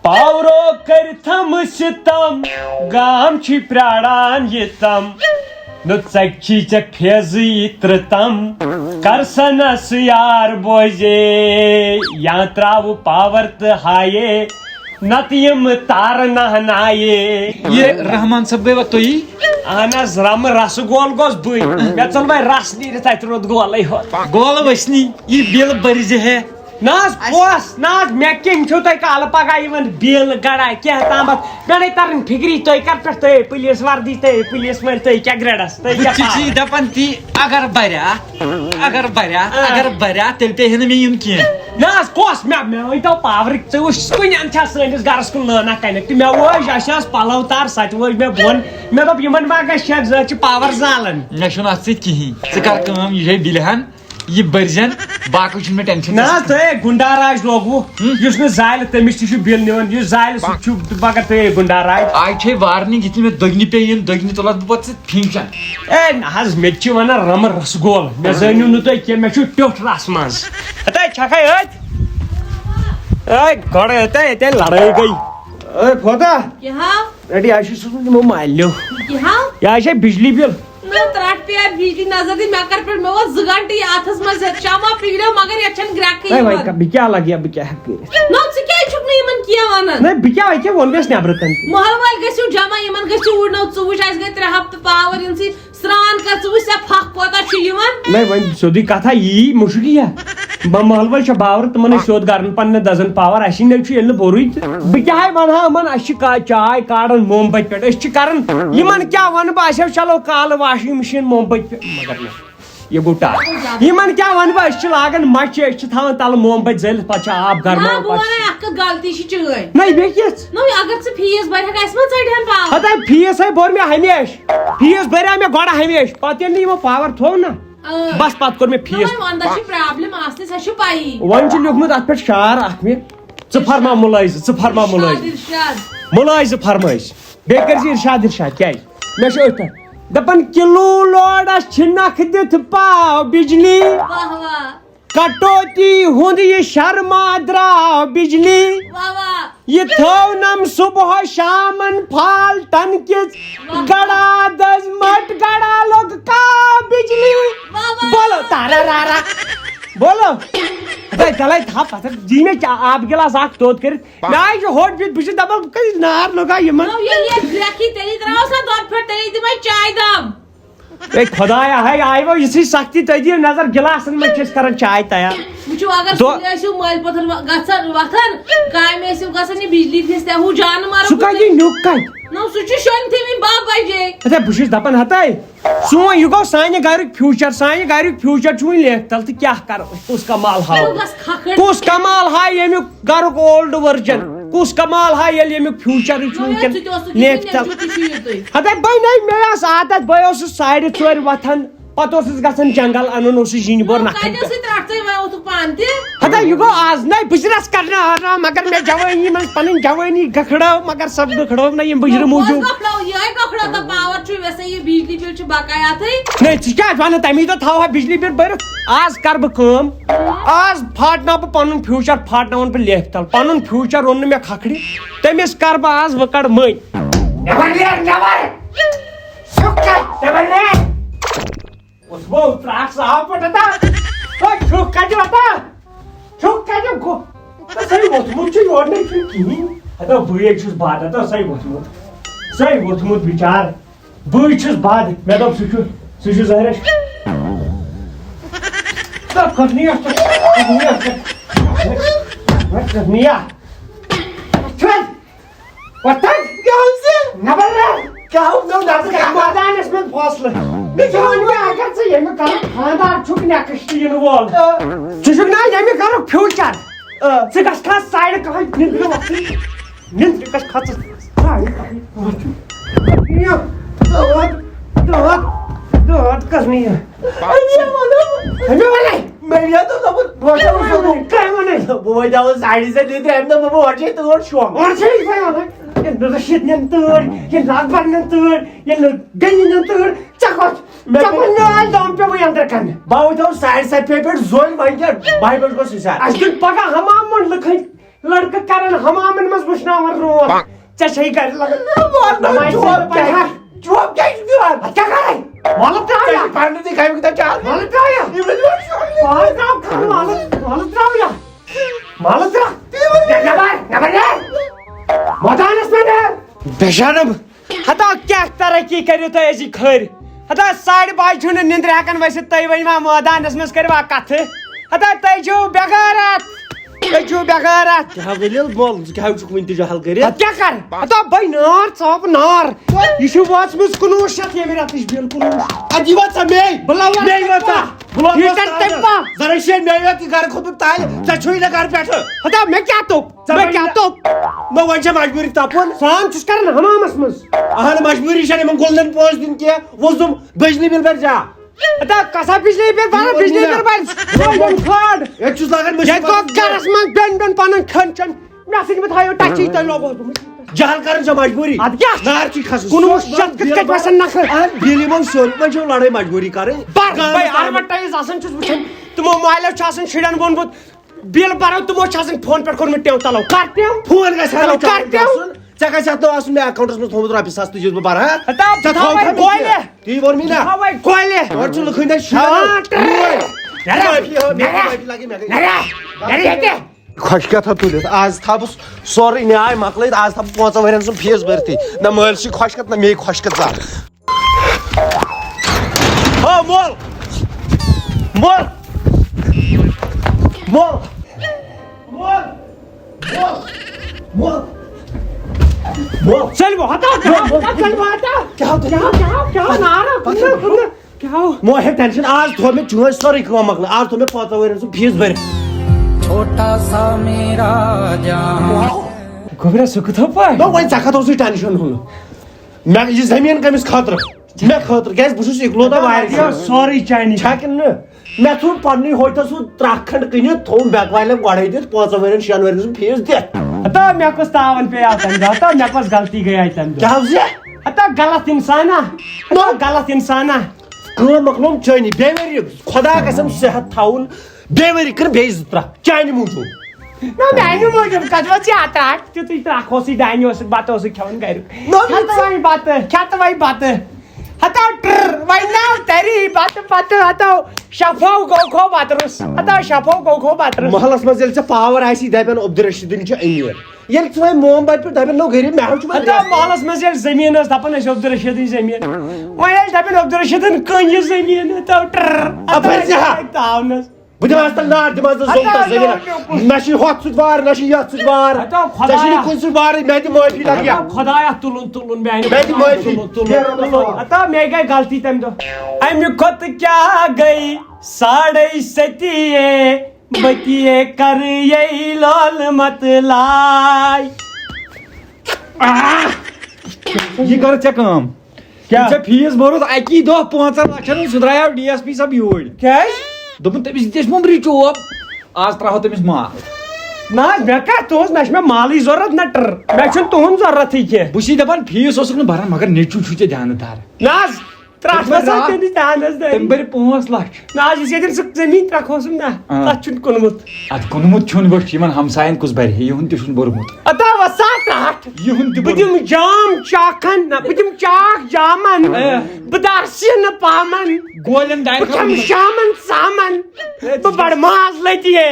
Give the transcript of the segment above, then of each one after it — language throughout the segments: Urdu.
پاورو کرتھم ستم گام چھ پراران یتم نو ژکچی ژے فیضی ترتم کرسنس یار بوزے یا تراو پاور تو ہائے نت یم تار نہنائے. یہ رحمان صاحب گئی وقت ہوئی اہن حظ رم رس گول گوس بے مے ژل وے رس نیرتھ اتہ رود گولے ہوت گول وسنی یہ بل برزِ ہے ناز پوس ناز مے کم چھو تہ کال پگہ بل گڑا کیا تامت مے نہیں ترن فکری تہ کر پہ تہ پولیس وردی تہ پولیس مل تہ کیا گریڈس چی دپان تی اگر بریا تیل پہ مے یم کی ناز کس مے ون تو پاور ژٕ وٕچھ کُنٮ۪ن چھا سٲنِس گرس کُن لٲنہ کنیکٹ مے وٲج اسہِ ٲس پلو تار سۄ تہِ وٲج مے بۄن مے دوٚپ یِمن ما گژھِ شک زٕ چھِ پاور زالان مے چھُنہٕ اتھ سۭتۍ کِہیٖنۍ ژٕ کر کٲم یہِ چھے بِلہِ ہن یہ برزن باقی چھُنہٕ مےٚ ٹینشن نا تُہۍ گُنڈا راج لوگوُ یُس نہٕ زالہِ تٔمِس تہِ چھُ بِل نِوان یُس زالہِ سُہ چھُ مگر تُہۍ گُنڈا راج آج چھے وارنِنگ یِتھ مےٚ دٔگنہِ پیٚیہِ یِن دٔگنہِ تُلس بہٕ پتہٕ ژٕ فِنکشن اے نہ حظ مےٚ تہِ چھِ ونان رمہٕ رسگول مےٚ زٲنِو نہٕ تُہۍ کینٛہہ مےٚ چھُ ٹیوٚٹھ رس منٛز ہتے چھکھے أتۍ اے گۄڈٕ ہتے ییٚتہِ لڑٲے گٔے اے فودا ریڈی آز چھُ سوزُن یِمو مالنیو یہِ حظ چھے بجلی بِل ترٹ پہ بجلی نظر دی مے کر پہ مے وہ 2 گھنٹے اتھس مز شاما پگڑو مگر یہ چھن گرکے اے وای بہ کیا لگیا بہ کیا ہک نو ژ کیا چھک نہ یمن کیا ونان نہ بہ کیا وای وون ویس نبر کن محل وال گژھو جمع یمن گژھو وڑنو ژ وچ اس گئی 3 ہفتہ پاور انسی سران کر ژ وچ سا پھک کوتا چھ یوان نہ وای سودی کتھا یی مشکیا محل وال چھ باور تمن سیود گرن پن دزن پاور اسی نہ چھ یل بوروی بہ کیا ون ہا من اس چائے کاڑن موم بت پٹ اس چھ کرن یمن کیا ون بہ اسو چلو کال واشنگ مشین موم بت مگر یہ گوٹا یمن کیا ون بہ اس چھ لاگن مچ اس چھ تھاون تل موم بت زل پچ آب گرم نہ بہ ون اک غلطی چھ چگئی نہیں بیکیس نو اگر ژ فیس بھر ہک اس ما ژڑہن پاور ہتا فیس ہے بور میں ہمیش فیس بھریا میں گوڑا ہمیش پتہ نہیں وہ پاور تھو نا بس پت کور میں فیس ون چھ پرابلم آسنے سا چھ پائی ون چھ لیکھمت ات پٹ شعر اخ میں ژ فرما ملائز فرمائش بیٚیہِ کٔرۍ زِ ارشاد کیٛازِ مےٚ چھُ أتھۍ دپان کِلوٗ لوڈس چھِ نکھ دِتھ پاو بجلی واہ واہ کٹوتی ہُنٛد یہِ شرما درٛاو بجلی واہ واہ یہ تھونم صبح شامن فالٹن کس گڑا دز مٹ گڑا لوگ کا بجلی بولو تارا رارا بولو چلائی تھا پتھر جی میں آپ گلاس اخ توت کر میں ہوٹ بیت بچ دبا کئی نار لگا یمن نو یہ گرکی تیری طرح سا دور پھر تیری دی میں چائے دم اے خدایا ہے آئی وہ اسی سختی تدی نظر گلاسن میں کس کرن چائے تیار وچو اگر سو مال پتھر گژھن وتھن کامہ ٲسِو گژھن یہ بجلی پھس تہ ہو جان مار سُہ کتہِ نیُک کتہِ نو سُہ چھُ شۄنٛگۍ تھٲومٕتۍ 12 بجے اچھا بہٕ چھُس دپان ہتے سون یہ گو سانہِ گریُک فیوچر چھُ وۄنۍ لیکھ تل تہٕ کیاہ کر کُس کمال ہاو کُس کمال ہاے ییٚمیُک گرُک اولڈ ورجن کُس کمال ہاے ییٚلہِ ییٚمیُک فیوچر چھُ وٕنکٮ۪ن لیکھ تل ہتے بھائی نہیں مےٚ ٲس عادت بہٕ اوسُس 4:30 وتھان پتہٕ اوسُس گژھان جنگل انُن اوسُس جِنہِ بور نکھن ہتے یہ گو آز نہ بجرس کرنا مگر مےٚ جوانی منٛز پنٕنۍ جوانی گکھڑو مگر سب گکھڑو نہ یم بجرٕ موٗجوٗب پاور چھُ ویسے یہ بجلی بل چھُ بقایاتھٕے نہیں ژٕ کیٛاہ ونان تمی دۄہ تھاوہا بجلی بل بٔرِتھ آز کر بہٕ کٲم آز پھاٹناو بہٕ پنُن فیوچر پھاٹناون بہٕ لیکھ تل پنُن فیوچر اوٚن نہٕ مےٚ کھکھرِ تٔمِس کر بہٕ آز بہٕ کڑٕ مٔنۍ تراک صاف پٹ چھُکھ کتہِ واتان چھُکھ کتہِ گوٚو سہی ووٚتھمُت چھُ یور نَے چھُنہٕ کِہیٖنۍ ہتا بٕے چھُس بد ہتا سہی ووٚتھمُت بِچار بٕے چھُس بد مےٚ دوٚپ سُہ چھُ ظٲہرا کھٔژنِیا مٲدانس منٛز فٲصلہٕ اگر ژٕ ییٚمہِ گرُک خانٛدار چھُکھ نٮ۪کٕس تہِ یِنہٕ وول ژٕ چھُکھ نا ییٚمہِ گرُک فیوچر ژٕ گژھ کھا سایڈٕ کٕہٕنۍ نِندرِ وقتٕے نِندرِ گژھِ کھژٕ کرنی ساڑی سے تر رشید نین تر یہ لاکبر نین تر یہ گنی نین تر دم پہ وی اندر کرنے بہت ساڑی 7 پہ زول ون کیا 12 بج گو سار اس دن پگہ ہمام من لکھن لڑکہ کرن حمامن مز وشناور روح ژےٚ چھے گرِ لگان چوب کیا کیا کرے مالت ترایا پڑھنے دی کھائی کتا چال مالت ترایا پاس نام کھان مالت ترایا مالت ترا نبر مدانس میں بشانب ہتا کیا ترقی کریو تو ایسی کھر ہتا ساڑھ بائی چھوڑ نندر ہکن ویسے تھی ونوا مدانس مز کروا کتھ ہتا تھی چھو بغیرت تھی چھو بغیرت کیا ولیل بول کیا چھک ون تجاہل کر کیا کر ہتا بھائی نار ثاپ نار یہ چھو واچ مز 1900 یہ میرا تش بالکل اجی وات میں بلاوا نہیں ہوتا یہ کرتے پا ذرا شے نہیں ہوتی گھر خود تائے چچوئی نہ گھر بیٹھ ہتا میں کیا تو میں وجہ مجبوری تاپون سام چس کرن حمامس مز اہل مجبوری شنے من گولڈن پوز دن کیا وزم بجلی بل بھر جا اتا کسا بجلی بل بھر بجلی بل بھر گولڈن کارڈ ایک چیز لگن مجھ کو گرس من بن پنن کھنچن میں سن میں تھایو ٹچی تے لوگو جہل کرن چھ مجبوری اد کیا نار چھ خس کنو شت کت وسن نخ بیلی من سول من چھ لڑائی مجبوری کرن بھائی ایڈورٹائز آسن چھ وچھن تمو موبائل چھ آسن شڑن وونبت بیل بارو تمو چھ آسن فون پٹ کورمت ٹیو تلو کارٹیو فون گژھِ ہلو کارٹیو ژےٚ گژھِ اتھ آسُن مےٚ اکاونٹس منٛز تھومُت رۄپیہِ ساس تُجِس بہٕ بَرٕ کولہِ تی ووٚن مےٚ نا کولہِ اورٕ چھُ لُکھٕنۍ خوش کیا تھا تُلِتھ آز تھاو بہٕ سورُے نیاے مۄکلٲیِتھ آز تھاو بہٕ 5 ؤرین سُنٛد فیٖس بٔرتھٕے نہ مٲلۍ چھُے خوش کت نہ مے خوش کت ژٕ ہا مول مول مول مول مول مول چلو ہٹا چلو ہٹا کیا نارا کیا مو ہے ٹینشن آج تھو میں چوہے سورُے کٲم مۄکلٲے آز تھو مےٚ 5 ؤرین سُنٛد فیٖس بٔرِتھ چھوٹا سا میرا جہاں گوبرا سُہ کتھو پٲٹھۍ نو وۄنۍ ژےٚ کتھ اوسُے ٹینشن ہُنٛد مےٚ یہِ زٔمیٖن کٔمِس خٲطرٕ مےٚ خٲطرٕ کیازِ بہٕ چھُس اِکلوتا واریاہ سورُے چانہِ چھا کِنہٕ نہٕ مےٚ ژھُن پننہِ ہوٹل سُہ 3 کھنڈ کٕنِتھ تھوٚوُم بینک والٮ۪ن گۄڈے دِتھ 5 ؤرین 6 ؤرین سُنٛد فیٖس دِتھ ہتا مےٚ کُس تاون پے آو تمہِ دۄہ ہتا مےٚ کۄس غلطی گٔے آے تمہِ دۄہ کیٛاہ زِ ہتا غلط اِنسانا غلط اِنسانا کٲم مۄکلوم چٲنی بیٚیہِ ؤری خۄدا قسم صحت تھاوُن بیٚیہِ ؤری کٔر بیٚیہِ 2 3 چانہِ موٗجوٗب نہ میانہِ موٗجوٗب کتھ وۄنۍ ژےٚ ترٛٹھ تیُتُے ترٛکھ اوسُے دانہِ اوسُکھ بتہٕ اوسُکھ کھٮ۪وان گریُک کھٮ۪تہٕ وۄنۍ بتہٕ ہتا ٹر وۄنۍ نہ تری بتہٕ پتہٕ ہتا شفو گو کھو بترس ہتا شفو گو کھو بترس محلس منٛز ییٚلہِ ژےٚ پاور آسی دپن عبدالرشیدٕنۍ چھُ أمیٖر ییٚلہِ ژٕ وۄنۍ موم بتہِ پٮ۪ٹھ دپن نو غریٖب مےٚ چھُ ہتا محلس منٛز ییٚلہِ زٔمیٖن ٲس دپان ٲسۍ عبدالرشیدٕنۍ زٔمیٖن وۄنۍ ییٚلہِ دپن عبدالرشیدن کٕن یہِ زٔمیٖن ہتا ٹر تاونس بہٕ دِمہٕ تیٚلہِ نار دِمہٕ زٔمیٖن مےٚ چھِ ہۄتھ سۭتۍ وار نہ چھِ یتھ سۭتۍ وار ژےٚ چھُے نہٕ کُنہِ سۭتۍ وارٕے مےٚ دِ معٲفی لگہِ خۄدایا تُلُن میانہِ ہتا مےٚ گٔے غلطی تمہِ دۄہ امہِ کھۄتہٕ کیٛاہ گٔے 7.5 بٔتیے کرے لول مت لاے یہ کر ژےٚ کٲم ژےٚ فیٖس بوٚرُتھ اکی دۄہ 5 لچھن سُہ درٛایو DSP صٲب یوٗرۍ کیٛازِ دوٚپُن تٔمِس دِژ مُمبری چوب آز ترٛاوہو تٔمِس مال نہ مےٚ کتھ تُہنٛز نہ چھِ مےٚ مالٕے ضروٗرت نہ ٹر مےٚ چھُنہٕ تُہُنٛد ضروٗرتھٕے کینٛہہ بہٕ چھُسے دپان فیٖس اوسُکھ نہٕ بران مگر نیٚچوٗ چھُے ژےٚ دیانہٕ دار نہ حظ ترٛٹھ تٔمِس دیانس تٔمۍ بٔرۍ 5 لچھ نہ حظ یُس ییٚتٮ۪ن سُہ زٔمیٖن ترٛکھ اوسُم نا تتھ چھُنہٕ کُنمُت ادٕ کُنمُت چھُنہٕ بٔٹھۍ یِمن ہمساین کُس بَرِ ہے یِہُنٛد تہِ چھُنہٕ بوٚرمُت اتا وسا ترٛٹھ یِہُنٛد تہِ بہٕ دِمہٕ جام چاکھن نہ بہٕ دِمہٕ چاکھ جامن بہٕ دار سِنہٕ پامن گولٮ۪ن بہٕ کھٮ۪مہٕ شامن ژامن بہٕ بڑٕ ماز لٔتی ہے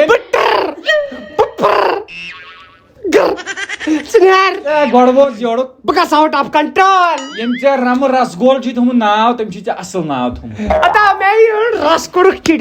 بہٕ ٹر بہٕ پھر ژٕ نیر گۄڈٕ ووت یورُک بہٕ گژھٕ آوُٹ آف کنٹرول ییٚمۍ ژےٚ رمہٕ رسگول چھُے تھوٚمُت ناو تٔمۍ چھُے ژےٚ اصٕل ناو تھوٚمُت اتا مےٚ رس کوٚرُکھ چِڑِ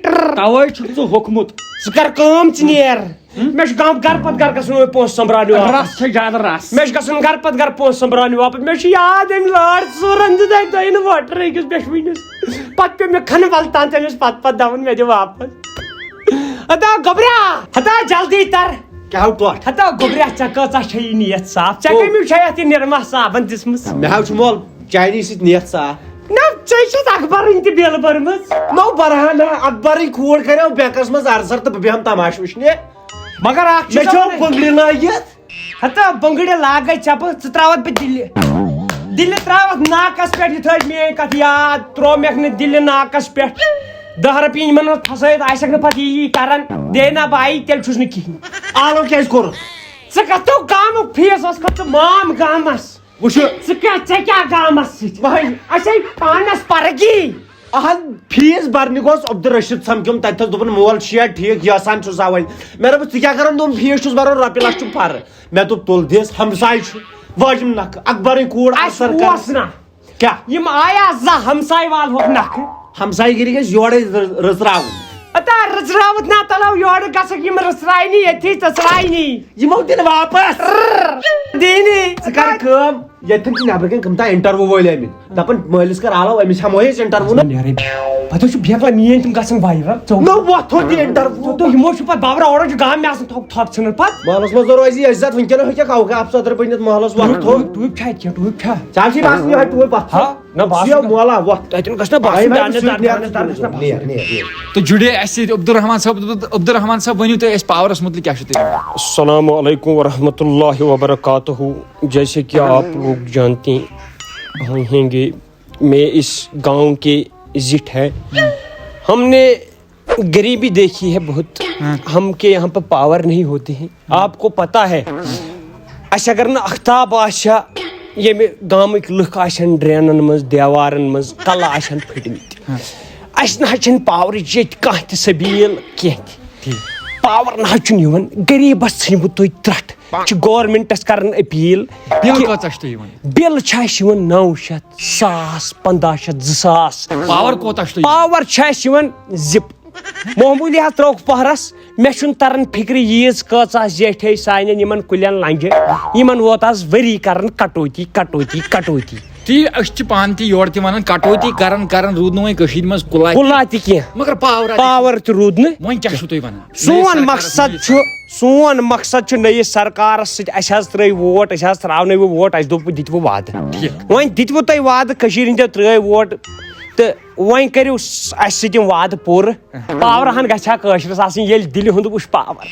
ٹر توے چھُکھ ژٕ ہوٚکھمُت ژٕ کر کٲم ژٕ نیر مےٚ چھُ گرٕ پتہٕ گرٕ گژھُن پونٛسہٕ سمبراونہِ رس چھے زیادٕ رس مےٚ چھُ گژھُن گرٕ پتہٕ گرٕ پونٛسہٕ سمبراونہِ واپس مےٚ چھُ یاد أمۍ لٲر ژورن دِژ اکہِ دۄہ نہٕ وۄٹر أکِس بیٚشوٕنِس پتہٕ پیٚو مےٚ کھنہٕ ول تان تٔمِس پتہٕ دپُن مےٚ دِ واپس ہتا گوبرا ہتا جلدی تر کیٛاہ ٹوٹھ ہتا گوبرا ژےٚ کۭژاہ چھےٚ نیت صاف ژےٚ کٔمِو چھےٚ یتھ یہِ نرما صابن دِژمٕژ مےٚ حظ چھُ مول چانی سۭتۍ نیتھ صاف نہ ژےٚ چھَتھ اخبارٕنۍ تہِ بِل بٔرمٕژ نو برہان اکبرٕنۍ کوٗر کریو بینکس منٛز عرضر تہٕ بہٕ بیہم تماشہٕ وٕچھنہِ مگر اکھ مےٚ چھو بنگڑِ لٲگِتھ ہتا بنگڑِ لاگے ژےٚ بہٕ ژٕ تراوتھ بہٕ دِلہِ تراوتھ ناکس پٮ۪ٹھ یہِ تھٲے میٲنۍ کتھ یاد تروو مےٚ نہٕ دِلہِ ناکس پٮ۪ٹھ 10 رۄپیہِ یِمن منٛز پھسٲیِتھ آسٮ۪کھ نہٕ پتہٕ یی کران دے نا بایی تیٚلہِ چھُس نہٕ کِہیٖنۍ. آلو کیٛازِ کوٚر ژٕ کتھ گامُک فیس اوس کھوت ژٕ مام گامس وٕچھو ژٕ کیٛاہ گامس سۭتۍ اَسے پانس پرگی. اہن فیس برنہِ گوٚژھ عبدالرشیٖد سمکھیوٚم تتہِ تھس دوٚپُن مول چھُ یا ٹھیٖک یژھان چھُس وۄنۍ مےٚ دوٚپُس ژٕ کیٛاہ کران دوٚپُن فیس چھُس بران رۄپیہِ لچھ چھُم فرٕ مےٚ دوٚپ تُل دِس ہمساے چھُ واجِم نکھٕ اکبرٕنۍ کوٗر اَسہِ اوس نا کیٛاہ یِم آیا زٕ ہمساے والہوکھ نکھٕ ہمسایہِ گِری گژھِ یورے رٕژراوُن اتا رٕژراوُتھ نا تلو یورٕ گژھکھ یِم رٕژراینی ییٚتھی ژٕژراینی یِمو دِنہٕ واپس دِنی ژٕ کر کٲم ییٚتٮ۪ن چھِ نٮ۪برٕ کَنۍ کٕم تام اِنٹرویو وٲلۍ آمٕتۍ دپان مٲلِس کر آلو أمِس ہٮ۪مو أسۍ اِنٹرویو نا نیرٕنۍ پتہٕ چھُ بیکلا میٲنۍ تِم گژھن وایرل مےٚ وۄتھو تہِ اِنٹرویو یِمو چھُ پتہٕ بابرا اورٕ چھُ گام مےٚ آسان تھۄپ ژھٕنن پتہٕ محلس منٛز روزِ عزت ونکیٚن ہیٚککھ اوقاف افسر بٔنِتھ محلس وۄتھو ٹوٗپ چھا اَتہِ کینٛہہ ٹوٗپ چھا ژےٚ چھِ باسان یِہوے ٹوٗپۍ پتھ ہا نہ باسان مولا وۄتھ تتٮ۪ن گژھِ نہ باسُن تو جڑے اَسہِ سۭتۍ عبدالرحمان صٲب ؤنِو تُہۍ اَسہِ پاورس متعلق کیٛاہ چھُ تُہۍ السلام علیکم ورحمۃ اللہ وبرکاتہ. جیسے کہ آپ لوگ جانتے ہیں گے میں اس گاؤں کے زٹ ہے. ہم نے غریبی دیکھی ہے بہت. ہم کے یہاں پہ پاور نہیں ہوتے ہیں. آپ کو پتہ ہے اس اگر نہ اختاب آشا ییٚمہِ گامٕکۍ لُکھ آسن ڈرینن منٛز دیوارن منٛز کلہٕ آسن پھٔٹمٕتۍ اَسہِ نہ حظ چھنہٕ پاورٕچ ییٚتہِ کانٛہہ تہِ سبیٖل کینٛہہ تہِ. پاور نہ حظ چھُنہٕ یِوان. غریٖبس ژھٕنِو تُہۍ ترٛٹھ. چھِ گورمنٹس کران اپیٖل بِل کۭژاہ چھِ تۄہہِ یِوان بِل چھِ اَسہِ یِوان 900 1,000 1500 2000. پاور کوتاہ چھُ تۄہہِ پاور چھِ اَسہِ یِوان زِپ. معموٗلی حظ ترٛووُکھ پہرس مےٚ چھُنہٕ تران فِکرِ ییٖژ کۭژاہ زیٹھے سانٮ۪ن یِمن کُلٮ۪ن لنجہِ یِمن ووت آز ؤری کران کٹوتی کٹوتی کٹوتی. تی أسۍ چھِ پانہٕ تہِ یورٕ تہِ ونان کٹوتی کران روٗد نہٕ وۄنۍ کٔشیٖرِ منٛز کُلا تہِ کینٛہہ مگر پاور تہِ روٗد نہٕ. وۄنۍ کیٛاہ چھُو تُہۍ ونان سون مقصد چھُ نٔیِس سرکارس سۭتۍ اَسہِ حظ ترٛٲے ووٹ أسۍ حظ ترٛاونٲوِو ووٹ اَسہِ دوٚپ دِتوٕ وعدٕ وۄنۍ دِتوٕ تۄہہِ وعدٕ کٔشیٖرِ ہِنٛدیو ترٛٲے ووٹ تہٕ وۄنۍ کٔرِو اَسہِ سۭتۍ یِم وعدٕ پوٗرٕ. پاور ہن گژھِ ہا کٲشرس آسٕنۍ ییٚلہِ دِلہِ ہُنٛد وٕچھ پاور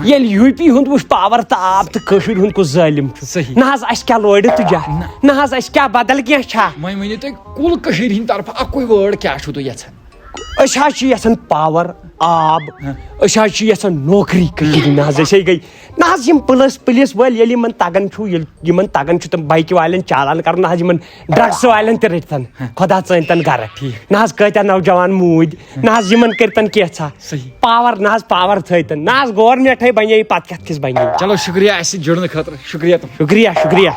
ییٚلہِ یوٗ پی ہُنٛد وٕچھ پاور تہٕ آب تہٕ کٲشِر ہُنٛد کُس ظٲلِم چھُ. نہ حظ اَسہِ کیٛاہ لورِ تہٕ جا نہ حظ اَسہِ کیٛاہ بدل کینٛہہ چھا. وۄنۍ ؤنِو تُہۍ کُل کٔشیٖرِ ہِنٛدِ طرفہٕ اکُے وٲڈ کیٛاہ چھُو تُہۍ یژھان. أسۍ حظ چھِ یژھان پاور آب أسۍ حظ چھِ یژھان نوکری کٔشیٖرِ. نہ حظ أسے گٔے نہ حظ یِم پُلیٖس وٲلۍ ییٚلہِ یِمن تگان چھُ ییٚلہِ یِمن تگان چھُ تِم بایکہِ والٮ۪ن چالان کرُن نہ حظ یِمن ڈرگس والٮ۪ن تہِ رٔٹتن خۄدا ژٲنتن گرٕ. نہ حظ کۭتیاہ نوجوان موٗدۍ نہ حظ یِمن کٔرتن کینٛژھا پاور نہ حظ پاور تھٲیتن نہ حظ گورمنٹے بنے پتہٕ کتھ کِس بنے. چلو شُکریہ اَسہِ سۭتۍ جُڑنہٕ خٲطرٕ شُکریہ. شُکریہ شُکریہ.